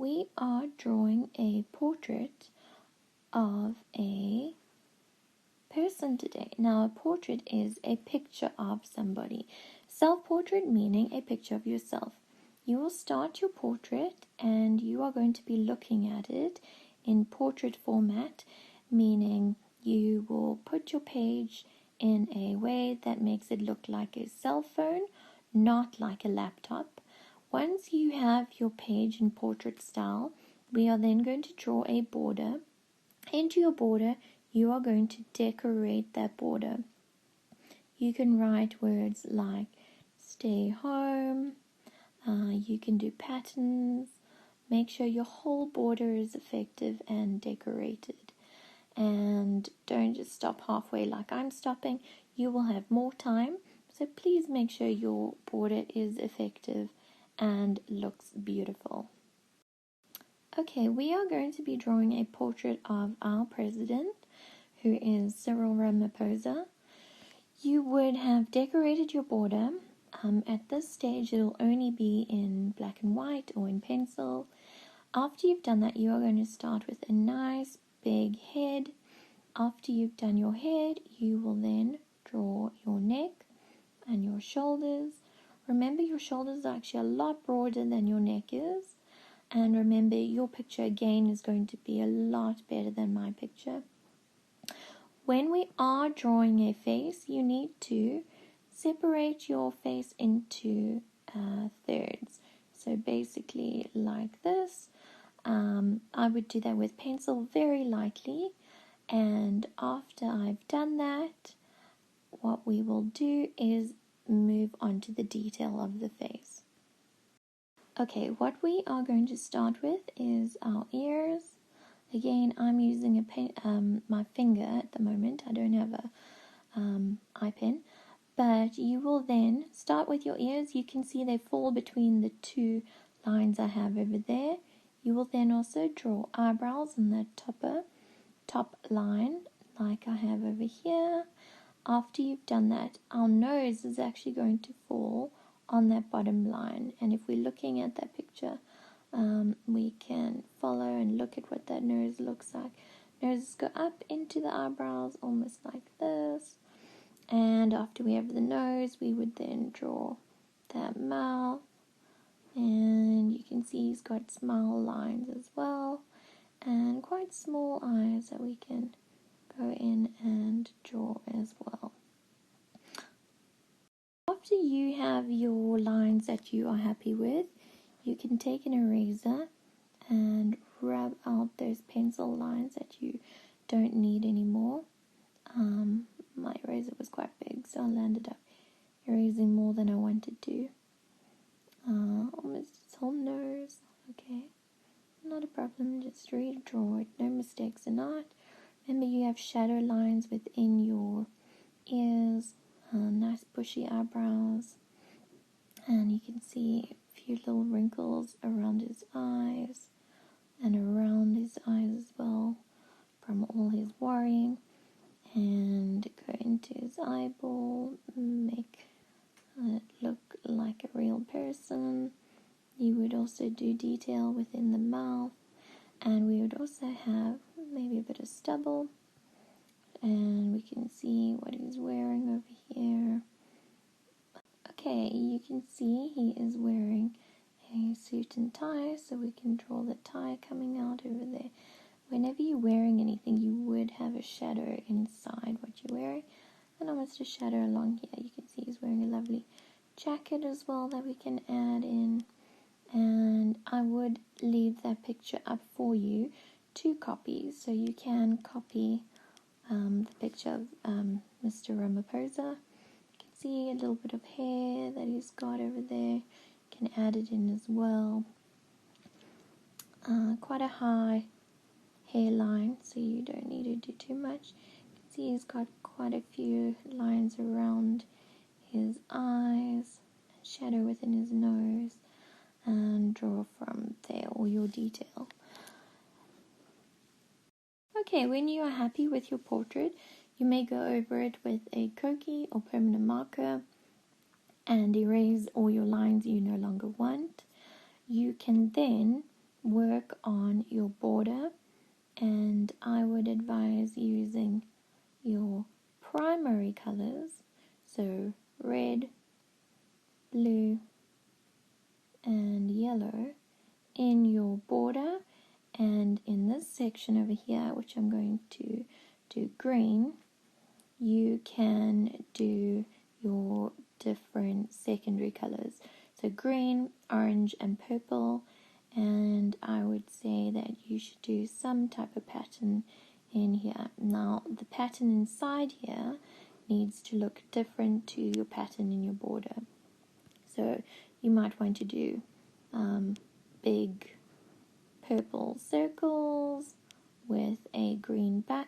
we are drawing a portrait of a person today. Now, a portrait is a picture of somebody. Self-portrait meaning a picture of yourself. You will start your portrait and you are going to be looking at it in portrait format, meaning you will put your page in a way that makes it look like a cell phone, not like a laptop. Once you have your page in portrait style, we are then going to draw a border. Into your border, you are going to decorate that border. You can write words like stay home. You can do patterns. Make sure your whole border is effective and decorated. And don't just stop halfway like I'm stopping. You will have more time. So please make sure your border is effective and looks beautiful. Okay, we are going to be drawing a portrait of our president, who is Cyril Ramaphosa. You would have decorated your border. At this stage, it'll only be in black and white or in pencil. After you've done that, you are going to start with a nice big head. After you've done your head, you will then draw your neck and your shoulders. Remember, your shoulders are actually a lot broader than your neck is. And remember, your picture again is going to be a lot better than my picture. When we are drawing a face, you need to separate your face into thirds. So basically like this. I would do that with pencil very lightly. And after I've done that, what we will do is move on to the detail of the face. Okay, what we are going to start with is our ears. Again, I'm using my finger at the moment. I don't have a eye pen. But you will then start with your ears. You can see they fall between the two lines I have over there. You will then also draw eyebrows on the top line like I have over here. After you've done that, our nose is actually going to fall on that bottom line. And if we're looking at that picture, we can follow and look at what that nose looks like. Noses go up into the eyebrows almost like this. And after we have the nose, we would then draw that mouth. And you can see he's got smile lines as well. And quite small eyes that we can go in and draw as well. After you have your lines that you are happy with, you can take an eraser and rub out those pencil lines that you don't need anymore. My eraser was quite big, so I landed up erasing more than I wanted to. Almost his whole nose. Okay, not a problem, just redraw it. No mistakes in art. Remember, you have shadow lines within your ears, nice bushy eyebrows, and you can see a few little wrinkles around his eyes and around his eyes as well from all his worrying. And go into his eyeball, make it look like a real person. You would also do detail within the mouth, and we would also have maybe a bit of stubble, and we can see what he's wearing over here. Okay, you can see he is wearing a suit and tie, so we can draw the tie coming out over there. Whenever you're wearing anything, you would have a shadow inside what you're wearing, and almost a shadow along here. You can see he's wearing a lovely jacket as well that we can add in, and I would leave that picture up for you to copy, so you can copy the picture of Mr. Ramaphosa. You can see a little bit of hair that he's got over there. You can add it in as well. Quite a high hairline, so you don't need to do too much. You can see he's got quite a few lines around his eyes, shadow within his nose, and draw from there all your detail. Okay, when you are happy with your portrait, you may go over it with a Koki or permanent marker and erase all your lines you no longer want. You can then work on your border, and I would advise using your primary colors, so red, blue, and yellow in your border, and in this section over here, which I'm going to do green, you can do your different secondary colors, so green, orange, and purple. And I would say that you should do some type of pattern in here. Now the pattern inside here needs to look different to your pattern in your border, so you might want to do big purple circles with a green background.